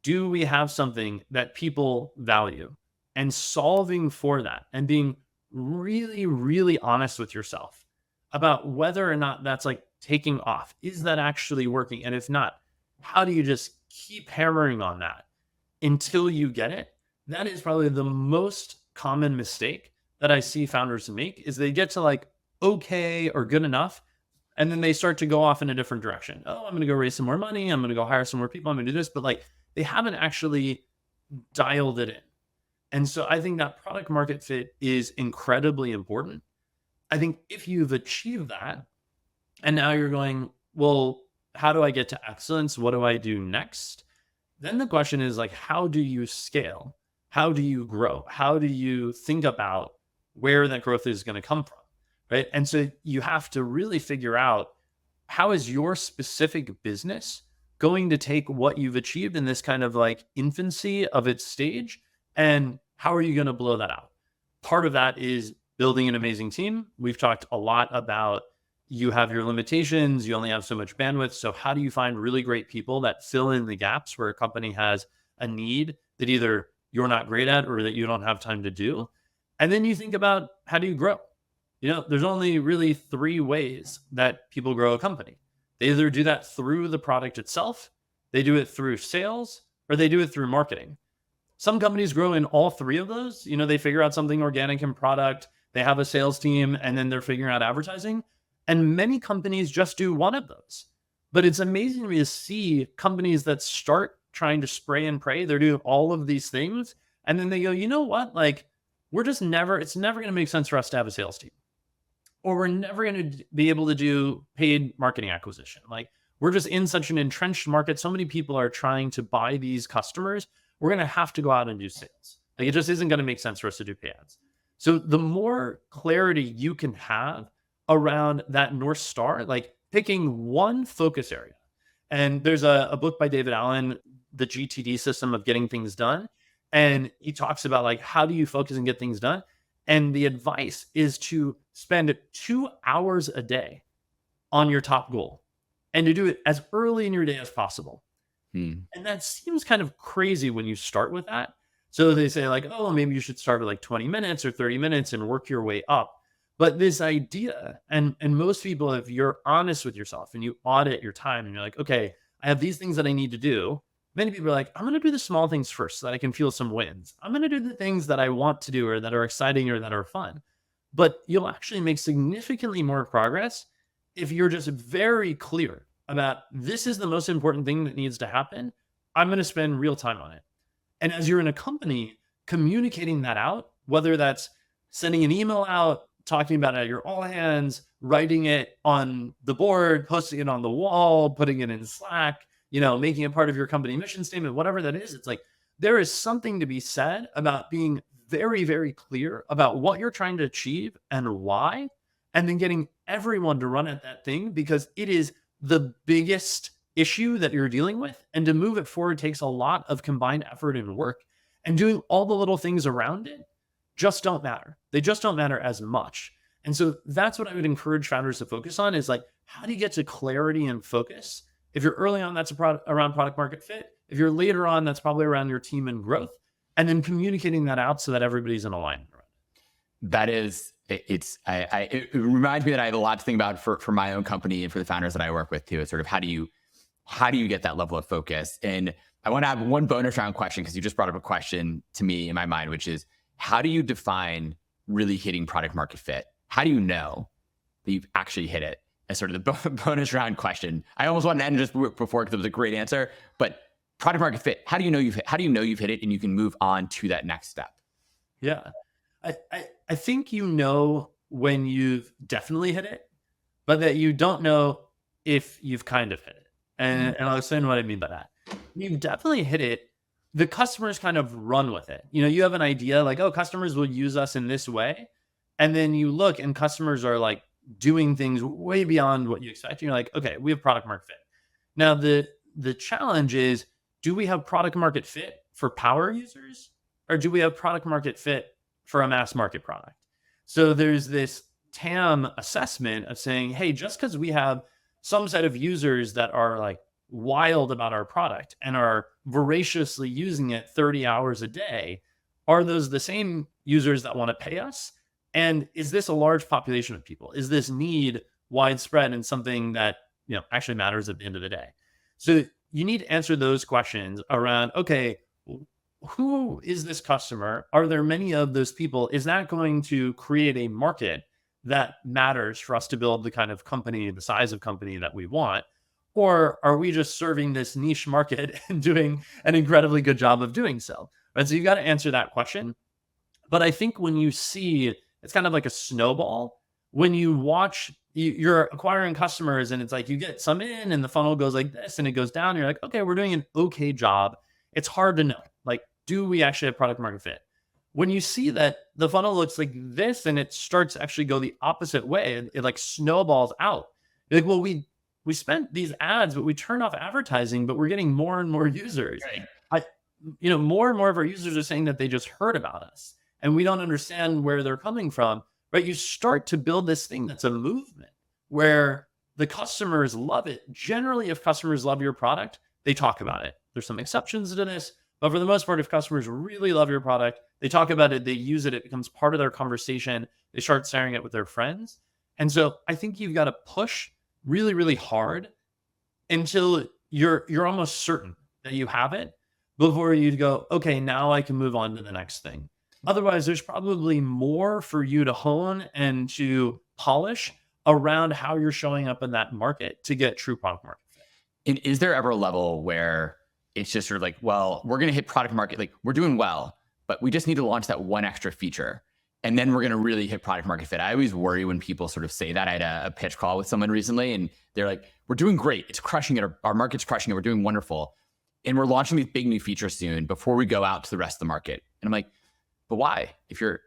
Do we have something that people value? And solving for that and being really, really honest with yourself about whether or not that's like taking off. Is that actually working? And if not, how do you just keep hammering on that until you get it? That is probably the most common mistake that I see founders make, is they get to like okay or good enough, and then they start to go off in a different direction. Oh, I'm going to go raise some more money. I'm going to go hire some more people. I'm going to do this, but like they haven't actually dialed it in. And so I think that product market fit is incredibly important. I think if you've achieved that, and now you're going, well, how do I get to excellence? What do I do next? Then the question is like, how do you scale? How do you grow? How do you think about where that growth is going to come from? Right. And so you have to really figure out, how is your specific business going to take what you've achieved in this kind of like infancy of its stage, and how are you going to blow that out? Part of that is building an amazing team. We've talked a lot about, you have your limitations, you only have so much bandwidth. So how do you find really great people that fill in the gaps where a company has a need that either you're not great at or that you don't have time to do? And then you think about, how do you grow? There's only really three ways that people grow a company. They either do that through the product itself, they do it through sales, or they do it through marketing. Some companies grow in all three of those. They figure out something organic in product, they have a sales team, and then they're figuring out advertising. And many companies just do one of those. But it's amazing to see companies that start trying to spray and pray. They're doing all of these things. And then they go, you know what? Like, it's never going to make sense for us to have a sales team. Or we're never going to be able to do paid marketing acquisition. Like, we're just in such an entrenched market. So many people are trying to buy these customers. We're going to have to go out and do sales. Like, it just isn't going to make sense for us to do pay ads. So the more clarity you can have around that North Star, like picking one focus area. And there's a book by David Allen, The GTD System of Getting Things Done. And he talks about like, how do you focus and get things done? And the advice is to spend 2 hours a day on your top goal and to do it as early in your day as possible. And that seems kind of crazy when you start with that. So they say like, oh, maybe you should start with like 20 minutes or 30 minutes and work your way up. But this idea, and most people, if you're honest with yourself and you audit your time and you're like, okay, I have these things that I need to do. Many people are like, I'm going to do the small things first so that I can feel some wins. I'm going to do the things that I want to do or that are exciting or that are fun. But you'll actually make significantly more progress if you're just very clear about, this is the most important thing that needs to happen. I'm going to spend real time on it. And as you're in a company, communicating that out, whether that's sending an email out, talking about it at your all hands, writing it on the board, posting it on the wall, putting it in Slack, making it part of your company mission statement, whatever that is. It's like, there is something to be said about being very, very clear about what you're trying to achieve and why, and then getting everyone to run at that thing, because it is the biggest issue that you're dealing with. And to move it forward takes a lot of combined effort and work, and doing all the little things around it just don't matter. They just don't matter as much. And so that's what I would encourage founders to focus on, is like, how do you get to clarity and focus? If you're early on, that's around product market fit. If you're later on, that's probably around your team and growth, and then communicating that out so that everybody's in alignment around it. That is, it reminds me that I have a lot to think about for my own company and for the founders that I work with too. It's sort of, how do you get that level of focus? And I want to have one bonus round question, because you just brought up a question to me in my mind, which is, how do you define really hitting product market fit? How do you know that you've actually hit it? As sort of the bonus round question. I almost wanted to end just before, because it was a great answer. But product market fit, how do you know you've hit it and you can move on to that next step? Yeah, I think when you've definitely hit it, but that you don't know if you've kind of hit it. And I'll explain what I mean by that. You've definitely hit it. The customers kind of run with it. You have an idea like, oh, customers will use us in this way. And then you look and customers are like doing things way beyond what you expect. And you're like, okay, we have product market fit. Now, the challenge is, do we have product market fit for power users, or do we have product market fit for a mass market product? So there's this TAM assessment of saying, hey, just because we have some set of users that are like wild about our product and are voraciously using it 30 hours a day, are those the same users that want to pay us? And is this a large population of people? Is this need widespread and something that actually matters at the end of the day? So you need to answer those questions around, okay, who is this customer? Are there many of those people? Is that going to create a market that matters for us to build the kind of company, the size of company that we want? Or are we just serving this niche market and doing an incredibly good job of doing so? right? So you've got to answer that question. But I think when you see, it's kind of like a snowball. When you watch, you're acquiring customers and it's like you get some in and the funnel goes like this and it goes down. You're like, okay, we're doing an okay job. It's hard to know. Like, do we actually have product market fit? When you see that the funnel looks like this and it starts to actually go the opposite way, and it like snowballs out. You're like, well, we spent these ads, but we turned off advertising, but we're getting more and more users. Right. More and more of our users are saying that they just heard about us and we don't understand where they're coming from. Right? You start to build this thing that's a movement where the customers love it. Generally, if customers love your product, they talk about it. There's some exceptions to this, but for the most part, if customers really love your product, they talk about it, they use it, it becomes part of their conversation. They start sharing it with their friends. And so I think you've got to push really, really hard until you're almost certain that you have it before you go, okay, now I can move on to the next thing. Otherwise, there's probably more for you to hone and to polish around how you're showing up in that market to get true product market fit. And is there ever a level where it's just sort of like, well, we're going to hit product market, like we're doing well, but we just need to launch that one extra feature and then we're going to really hit product market fit? I always worry when people sort of say that. I had a pitch call with someone recently and they're like, we're doing great. It's crushing it. Our market's crushing it. We're doing wonderful. And we're launching these big new features soon before we go out to the rest of the market. And I'm like, but why? If you're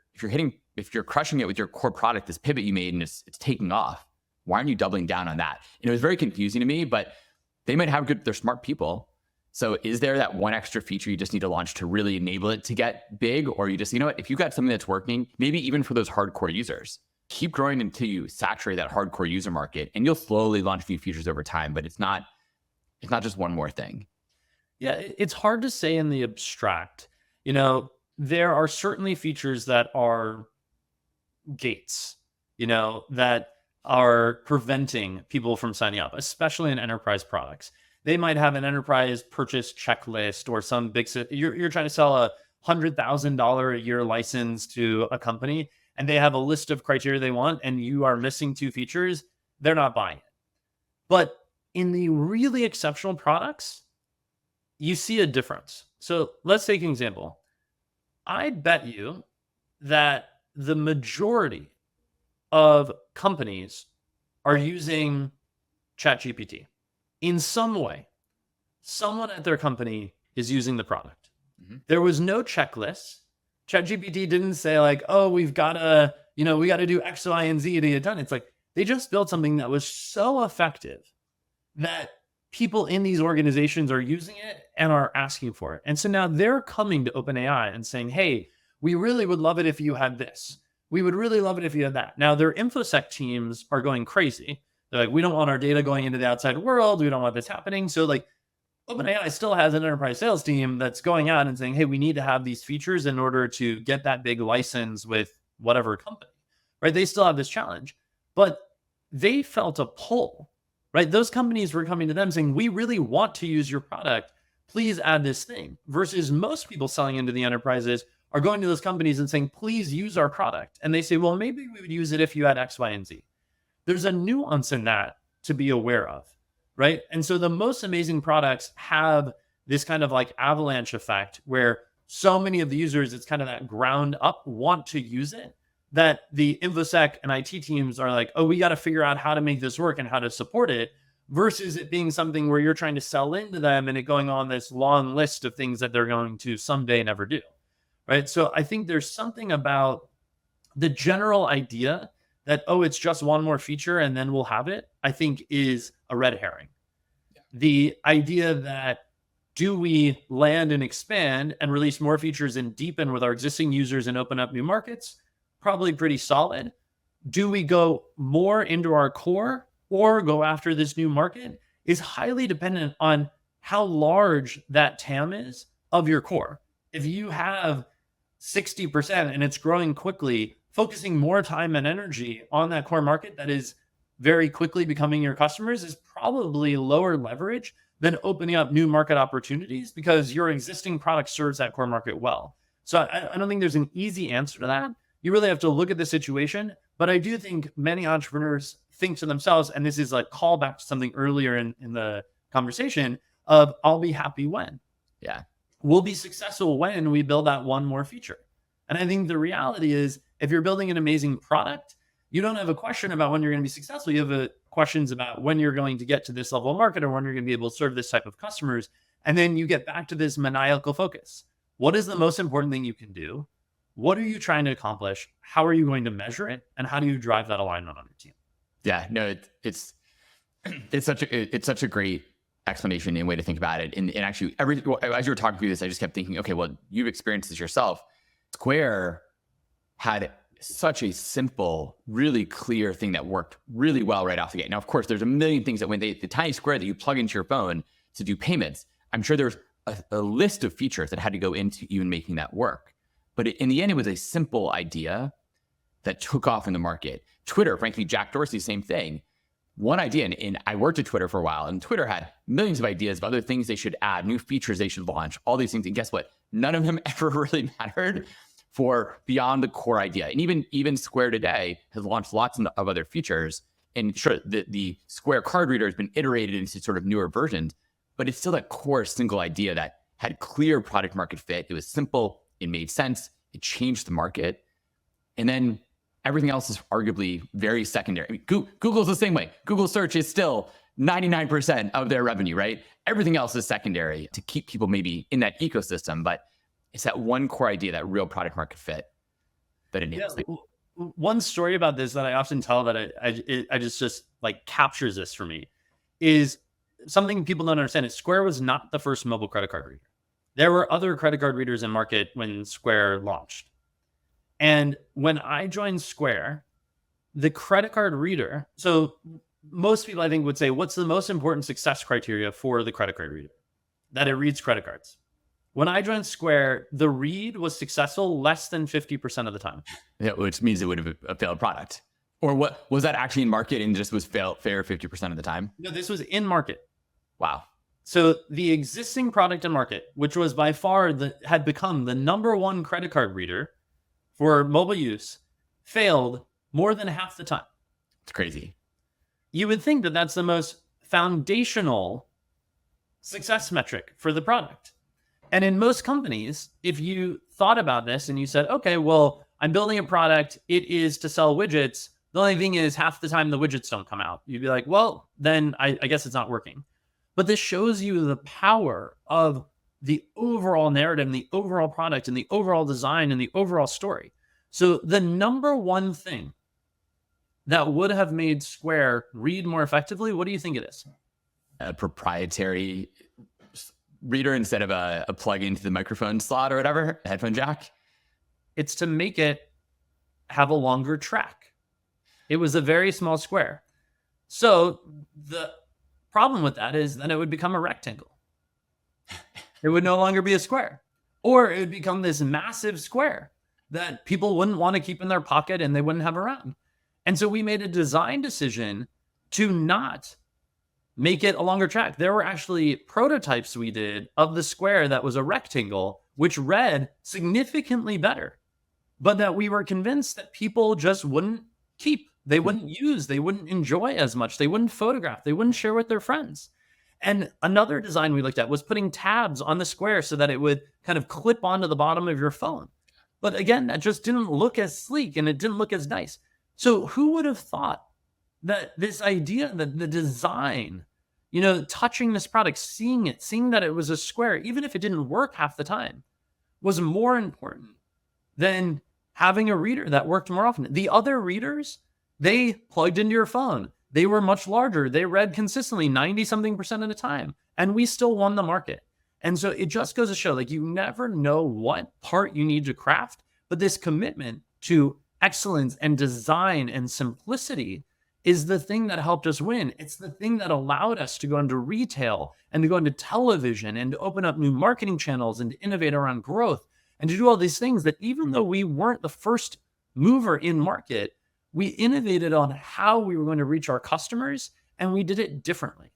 crushing it with your core product, this pivot you made and it's taking off, why aren't you doubling down on that? And it was very confusing to me, but they might have they're smart people. So is there that one extra feature you just need to launch to really enable it to get big? Or you just, you know what, if you've got something that's working, maybe even for those hardcore users, keep growing until you saturate that hardcore user market and you'll slowly launch new features over time, but it's not just one more thing. Yeah, it's hard to say in the abstract. There are certainly features that are gates, that are preventing people from signing up, especially in enterprise products. They might have an enterprise purchase checklist or some big, you're trying to sell a $100,000 a year license to a company and they have a list of criteria they want and you are missing 2 features, they're not buying it. But in the really exceptional products, you see a difference. So let's take an example. I bet you that the majority of companies are using ChatGPT in some way. Someone at their company is using the product. Mm-hmm. There was no checklist. ChatGPT didn't say like, oh, we got to do X, Y, and Z to get done. It's like they just built something that was so effective that people in these organizations are using it and are asking for it. And so now they're coming to OpenAI and saying, hey, we really would love it if you had this. We would really love it if you had that. Now their InfoSec teams are going crazy. They're like, we don't want our data going into the outside world. We don't want this happening. So like OpenAI still has an enterprise sales team that's going out and saying, hey, we need to have these features in order to get that big license with whatever company, right? They still have this challenge, but they felt a pull. Right? Those companies were coming to them saying, we really want to use your product. Please add this thing. Versus most people selling into the enterprises are going to those companies and saying, please use our product. And they say, well, maybe we would use it if you had X, Y, and Z. There's a nuance in that to be aware of, right? And so the most amazing products have this kind of like avalanche effect where so many of the users, it's kind of that ground up want to use it, that the InfoSec and IT teams are like, oh, we got to figure out how to make this work and how to support it, versus it being something where you're trying to sell into them and it going on this long list of things that they're going to someday never do, right? So I think there's something about the general idea that, oh, it's just one more feature and then we'll have it, I think is a red herring. Yeah. The idea that do we land and expand and release more features and deepen with our existing users and open up new markets? Probably pretty solid. Do we go more into our core or go after this new market is highly dependent on how large that TAM is of your core. If you have 60% and it's growing quickly, focusing more time and energy on that core market that is very quickly becoming your customers is probably lower leverage than opening up new market opportunities because your existing product serves that core market well. So I don't think there's an easy answer to that. You really have to look at the situation. But I do think many entrepreneurs think to themselves, and this is like callback to something earlier in the conversation of I'll be happy when. Yeah. we'll be successful when we build that one more feature. And I think the reality is, if you're building an amazing product, you don't have a question about when you're going to be successful. You have questions about when you're going to get to this level of market, or when you're going to be able to serve this type of customers. And then you get back to this maniacal focus. What is the most important thing you can do? What are you trying to accomplish? How are you going to measure it? And how do you drive that alignment on your team? Yeah, no, it's such a great explanation and way to think about it. And actually, as you were talking through this, I just kept thinking, okay, well, you've experienced this yourself. Square had such a simple, really clear thing that worked really well right off the gate. Now, of course, there's a million things that the tiny square that you plug into your phone to do payments, I'm sure there's a list of features that had to go into even making that work. But in the end, it was a simple idea that took off in the market. Twitter, frankly, Jack Dorsey, same thing. One idea, and I worked at Twitter for a while, and Twitter had millions of ideas of other things they should add, new features they should launch, all these things. And guess what? None of them ever really mattered for beyond the core idea. And even Square today has launched lots of other features. And sure, the Square card reader has been iterated into sort of newer versions, but it's still that core single idea that had clear product market fit. It was simple. It made sense. It changed the market. And then everything else is arguably very secondary. I mean, Google's the same way. Google search is still 99% of their revenue, right? Everything else is secondary to keep people maybe in that ecosystem, but it's that one core idea, that real product market fit that enables it. One story about this that I often tell that I just like captures this for me is something people don't understand is Square was not the first mobile credit card reader. There were other credit card readers in market when Square launched. And when I joined Square, the credit card reader, so most people I think would say, what's the most important success criteria for the credit card reader? That it reads credit cards. When I joined Square, the read was successful less than 50% of the time. Yeah, which means it would have a failed product. Or what was that actually in market and just was fair 50% of the time? No, this was in market. Wow. So the existing product in market, which was by far had become the number one credit card reader for mobile use, failed more than half the time. It's crazy. You would think that that's the most foundational success metric for the product. And in most companies, if you thought about this and you said, okay, well, I'm building a product, it is to sell widgets. The only thing is half the time the widgets don't come out. You'd be like, well, then I guess it's not working. But this shows you the power of the overall narrative and the overall product and the overall design and the overall story. So the number one thing that would have made Square read more effectively, what do you think it is? A proprietary reader instead of a plug into the microphone slot or whatever, a headphone jack? It's to make it have a longer track. It was a very small square. So the problem with that is then it would become a rectangle. It would no longer be a square. Or it would become this massive square that people wouldn't want to keep in their pocket and they wouldn't have around. And so we made a design decision to not make it a longer track. There were actually prototypes we did of the square that was a rectangle, which read significantly better, but that we were convinced that people just wouldn't keep. They wouldn't use, they wouldn't enjoy as much, they wouldn't photograph, they wouldn't share with their friends. And another design we looked at was putting tabs on the square so that it would kind of clip onto the bottom of your phone. But again, that just didn't look as sleek and it didn't look as nice. So who would have thought that this idea, that the design, touching this product, seeing that it was a square, even if it didn't work half the time, was more important than having a reader that worked more often. The other readers, they plugged into your phone. They were much larger. They read consistently 90-something% of the time. And we still won the market. And so it just goes to show, you never know what part you need to craft, but this commitment to excellence and design and simplicity is the thing that helped us win. It's the thing that allowed us to go into retail and to go into television and to open up new marketing channels and to innovate around growth and to do all these things that even though we weren't the first mover in market, we innovated on how we were going to reach our customers and we did it differently.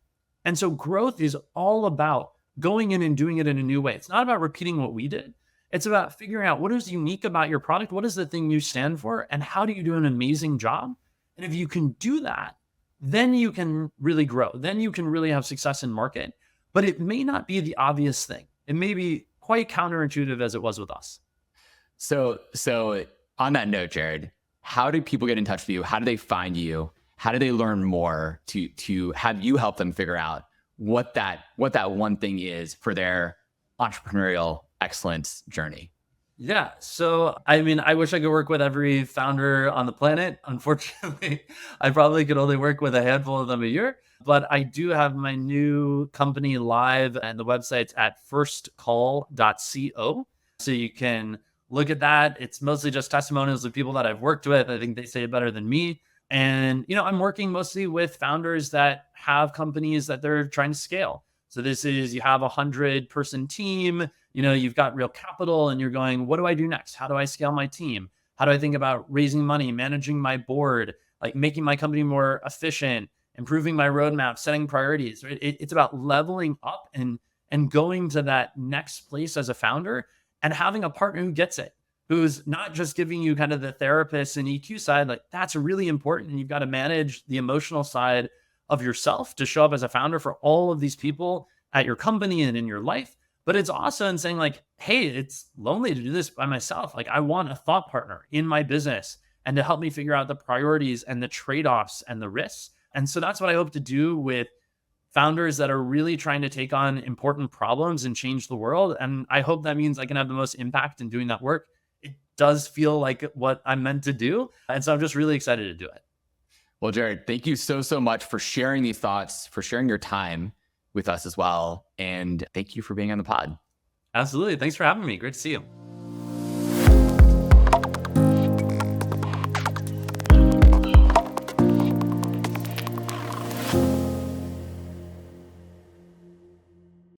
And so growth is all about going in and doing it in a new way. It's not about repeating what we did. It's about figuring out what is unique about your product. What is the thing you stand for? And how do you do an amazing job? And if you can do that, then you can really grow. Then you can really have success in market. But it may not be the obvious thing. It may be quite quite counterintuitive as it was with us. So on that note, Jared, how do people get in touch with you? How do they find you? How do they learn more to have you help them figure out what that one thing is for their entrepreneurial excellence journey? Yeah. So, I mean, I wish I could work with every founder on the planet. Unfortunately, I probably could only work with a handful of them a year. But I do have my new company live, and the website's at firstcall.co. So you can look at that. It's mostly just testimonials of people that I've worked with. I think they say it better than me. And, I'm working mostly with founders that have companies that they're trying to scale. So this is, you have 100-person team, you've got real capital and you're going, what do I do next? How do I scale my team? How do I think about raising money, managing my board, like making my company more efficient, improving my roadmap, setting priorities, right? It's about leveling up and going to that next place as a founder and having a partner who gets it, who's not just giving you kind of the therapist and EQ side. Like, that's really important. And you've got to manage the emotional side of yourself to show up as a founder for all of these people at your company and in your life. But it's also in saying like, hey, it's lonely to do this by myself. Like, I want a thought partner in my business and to help me figure out the priorities and the trade-offs and the risks. And so that's what I hope to do with founders that are really trying to take on important problems and change the world. And I hope that means I can have the most impact in doing that work. It does feel like what I'm meant to do. And so I'm just really excited to do it. Well, Jared, thank you so much for sharing these thoughts, for sharing your time with us as well. And thank you for being on the pod. Absolutely. Thanks for having me. Great to see you.